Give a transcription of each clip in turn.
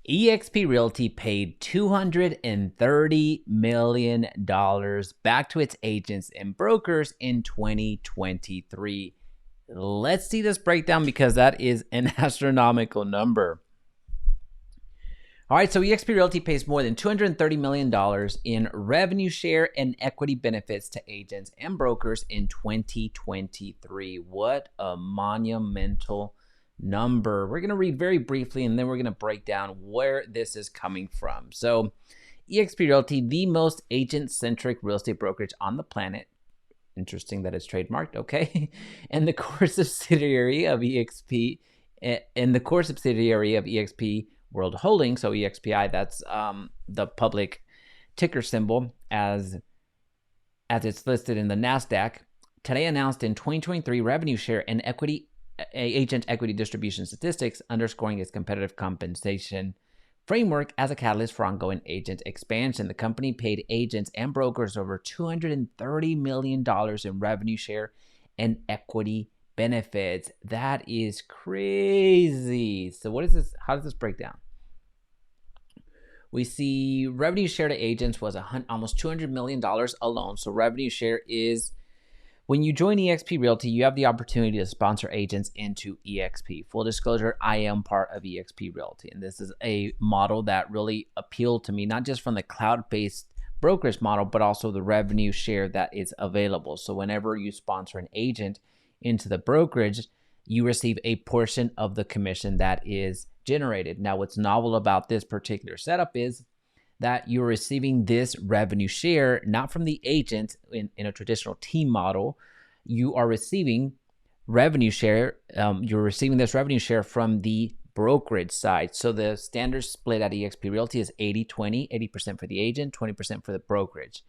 eXp Realty paid $230 million back to its agents and brokers in 2023. Let's see this breakdown because that is an astronomical number. All right, so eXp Realty pays more than $230 million in revenue share and equity benefits to agents and brokers in 2023. What a monumental number. We're going to read very briefly and then we're going to break down where this is coming from. So, eXp Realty, the most agent-centric real estate brokerage on the planet. Interesting that it's trademarked, okay? And the core subsidiary of eXp World Holdings, so EXPI, that's the public ticker symbol as it's listed in the NASDAQ, today announced in 2023 revenue share and agent equity distribution statistics, underscoring its competitive compensation framework as a catalyst for ongoing agent expansion. The company paid agents and brokers over $230 million in revenue share and equity benefits. That is crazy. So what is this? How does this break down? We see revenue share to agents was almost $200 million alone. So revenue share is when you join eXp Realty, you have the opportunity to sponsor agents into eXp. Full disclosure, I am part of eXp Realty, and this is a model that really appealed to me, not just from the cloud-based brokerage model, but also the revenue share that is available. So whenever you sponsor an agent into the brokerage, you receive a portion of the commission that is generated. Now, what's novel about this particular setup is that you're receiving this revenue share not from the agent in a traditional team model. You are receiving revenue share. You're receiving this revenue share from the brokerage side. So the standard split at eXp Realty is 80-20, 80% for the agent, 20% for the brokerage.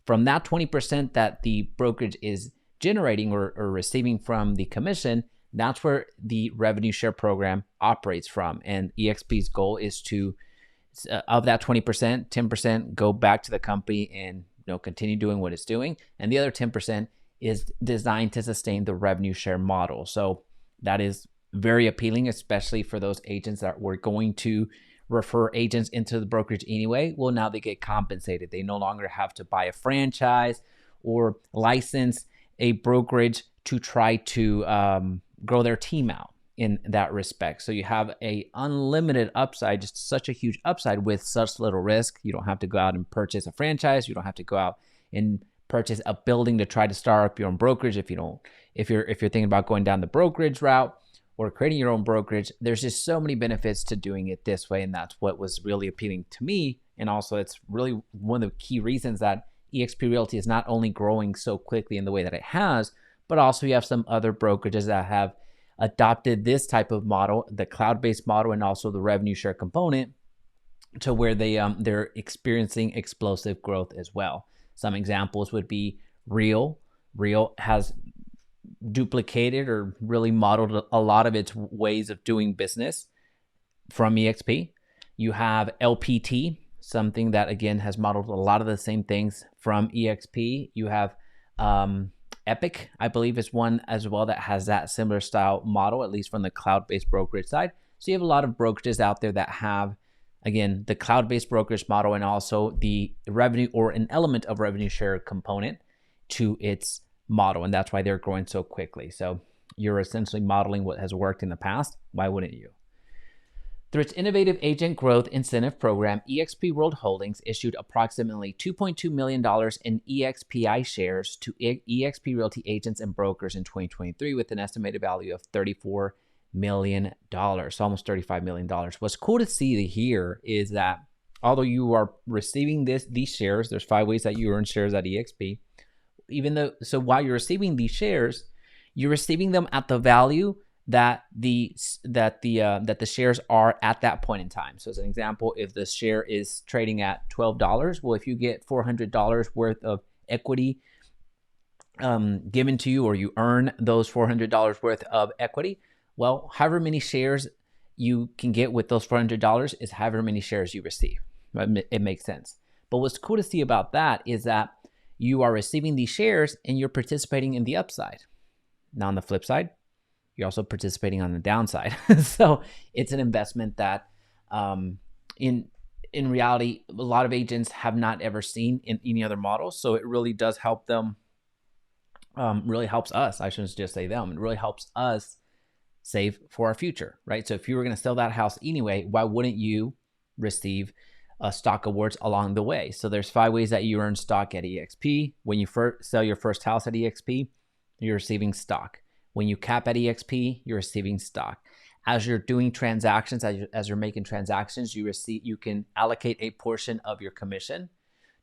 From that 20% that the brokerage is generating or receiving from the commission, that's where the revenue share program operates from. And eXp's goal is to, of that 20%, 10% go back to the company and continue doing what it's doing. And the other 10% is designed to sustain the revenue share model. So that is very appealing, especially for those agents that were going to refer agents into the brokerage anyway. Well, now they get compensated. They no longer have to buy a franchise or license a brokerage to try to grow their team out in that respect. So you have a unlimited upside, just such a huge upside with such little risk. You don't have to go out and purchase a franchise. You don't have to go out and purchase a building to try to start up your own brokerage. If you're thinking about going down the brokerage route or creating your own brokerage, there's just so many benefits to doing it this way. And that's what was really appealing to me. And also it's really one of the key reasons that eXp Realty is not only growing so quickly in the way that it has, but also you have some other brokerages that have adopted this type of model, the cloud-based model, and also the revenue share component, to where they're experiencing explosive growth as well. Some examples would be Real. Real has duplicated or really modeled a lot of its ways of doing business from eXp. You have LPT, something that again has modeled a lot of the same things from eXp. You have Epic, I believe, is one as well that has that similar style model, at least from the cloud-based brokerage side. So you have a lot of brokerages out there that have, again, the cloud-based brokerage model and also the revenue or an element of revenue share component to its model. And that's why they're growing so quickly. So you're essentially modeling what has worked in the past. Why wouldn't you? Through its innovative agent growth incentive program, eXp World Holdings issued approximately $2.2 million in EXPI shares to eXp Realty agents and brokers in 2023 with an estimated value of $34 million, almost $35 million. What's cool to see here is that although you are receiving these shares, there's 5 ways that you earn shares at eXp. So while you're receiving these shares, you're receiving them at the value that the shares are at that point in time. So as an example, if the share is trading at $12, well, if you get $400 worth of equity given to you, or you earn those $400 worth of equity, well, however many shares you can get with those $400 is however many shares you receive. It makes sense. But what's cool to see about that is that you are receiving these shares and you're participating in the upside. Now on the flip side, you're also participating on the downside. So it's an investment that in reality, a lot of agents have not ever seen in any other model, so it really does help them. Really helps us. I shouldn't just say them. It really helps us save for our future, right? So if you were going to sell that house anyway, why wouldn't you receive stock awards along the way? So there's 5 ways that you earn stock at eXp. When you first sell your first house at eXp, you're receiving stock. When you cap at eXp, you're receiving stock. As you're doing transactions, as you're making transactions, you can allocate a portion of your commission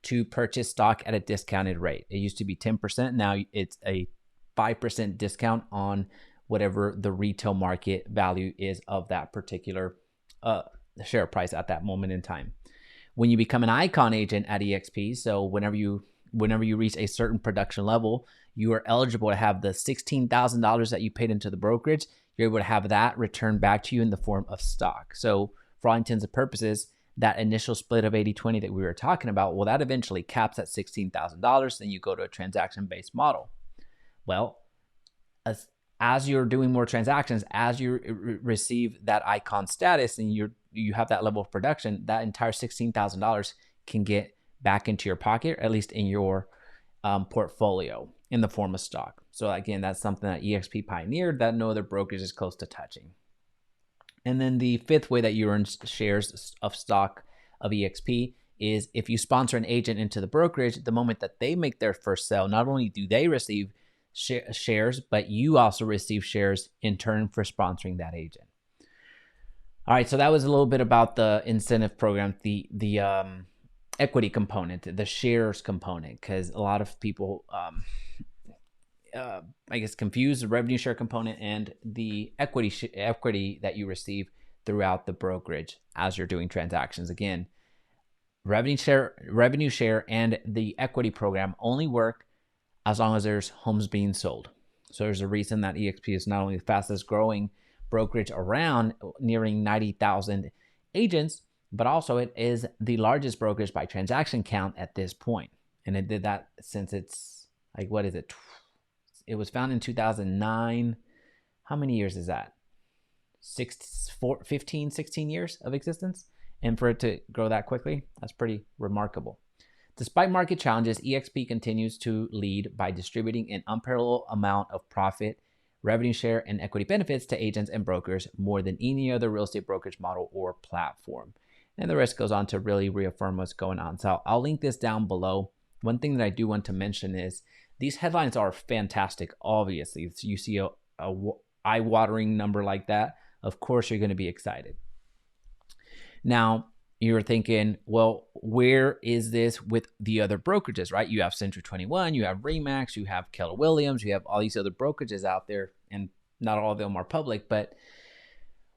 to purchase stock at a discounted rate. It used to be 10%. Now it's a 5% discount on whatever the retail market value is of that particular share price at that moment in time. When you become an icon agent at eXp, so whenever you reach a certain production level, you are eligible to have the $16,000 that you paid into the brokerage. You're able to have that returned back to you in the form of stock. So for all intents and purposes, that initial split of 80-20 that we were talking about, well, that eventually caps at $16,000. Then you go to a transaction-based model. Well, as you're doing more transactions, as you receive that icon status and you have that level of production, that entire $16,000 can get back into your pocket, or at least in your portfolio in the form of stock. So again, that's something that eXp pioneered that no other brokerage is close to touching. And then the 5th way that you earn shares of stock of eXp is if you sponsor an agent into the brokerage, the moment that they make their first sale, not only do they receive shares, but you also receive shares in turn for sponsoring that agent. All right, so that was a little bit about the incentive program, the equity component, the shares component, because a lot of people I guess confuse the revenue share component and the equity that you receive throughout the brokerage as you're doing transactions. Again, revenue share and the equity program only work as long as there's homes being sold. So there's a reason that eXp is not only the fastest growing brokerage around, nearing 90,000 agents, but also it is the largest brokerage by transaction count at this point. And it did that since it's like, what is it? It was founded in 2009. How many years is that? 15, 16 years of existence? And for it to grow that quickly, that's pretty remarkable. Despite market challenges, eXp continues to lead by distributing an unparalleled amount of profit, revenue share, and equity benefits to agents and brokers more than any other real estate brokerage model or platform. And the rest goes on to really reaffirm what's going on. So I'll link this down below. One thing that I do want to mention is these headlines are fantastic. Obviously, if you see a eye-watering number like that, of course you're going to be excited. Now, you're thinking, well, where is this with the other brokerages, right? You have Century 21, you have Remax, you have Keller Williams, you have all these other brokerages out there, and not all of them are public. But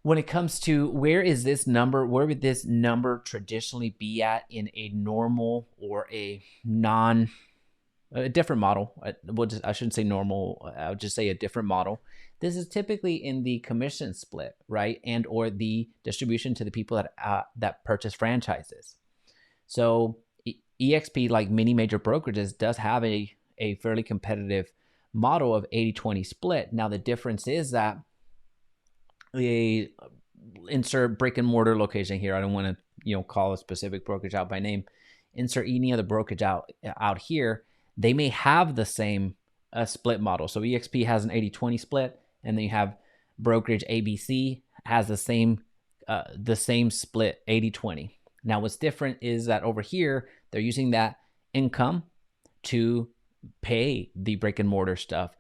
when it comes to where is this number, where would this number traditionally be at in a normal or a different model? I shouldn't say normal. I would just say a different model. This is typically in the commission split, right? And or the distribution to the people that purchase franchises. So eXp, like many major brokerages, does have a fairly competitive model of 80-20 split. Now, the difference is that insert brick and mortar location here. I don't want to call a specific brokerage out by name. Insert any other brokerage out here. They may have the same split model. So eXp has an 80-20 split, and then you have brokerage ABC has the same split, 80-20. Now, what's different is that over here, they're using that income to pay the brick and mortar stuff,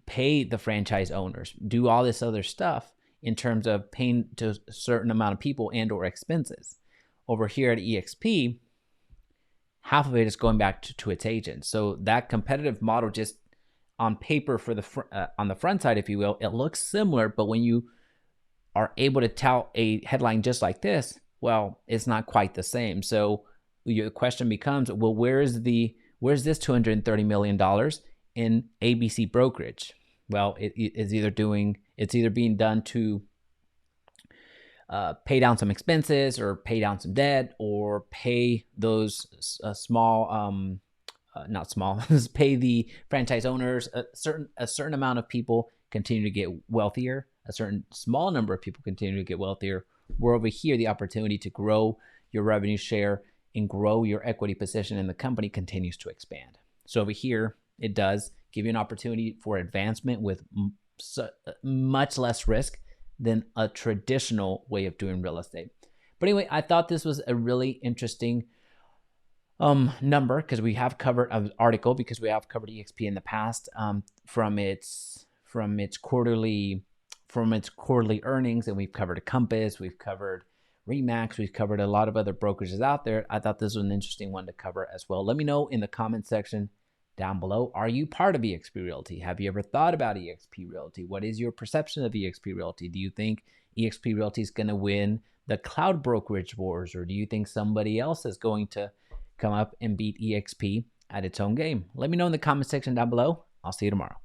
pay the franchise owners, do all this other stuff in terms of paying to a certain amount of people and or expenses. Over here at eXp, half of it is going back to its agents. So that competitive model, just on paper for on the front side, if you will, it looks similar, but when you are able to tout a headline just like this, well, it's not quite the same. So your question becomes, well, where's this $230 million in ABC brokerage? Well, it's either being done to pay down some expenses or pay down some debt or pay those pay the franchise owners. A certain amount of people continue to get wealthier. A certain small number of people continue to get wealthier, where over here, the opportunity to grow your revenue share and grow your equity position in the company continues to expand. So over here, it does give you an opportunity for advancement with much less risk than a traditional way of doing real estate. But anyway, I thought this was a really interesting number because we have covered an article because we have covered eXp in the past from its quarterly earnings, and we've covered a Compass, we've covered Remax, we've covered a lot of other brokerages out there. I thought this was an interesting one to cover as well. Let me know in the comment section down below. Are you part of eXp Realty? Have you ever thought about eXp Realty? What is your perception of eXp Realty? Do you think eXp Realty is going to win the cloud brokerage wars, or do you think somebody else is going to come up and beat eXp at its own game? Let me know in the comment section down below. I'll see you tomorrow.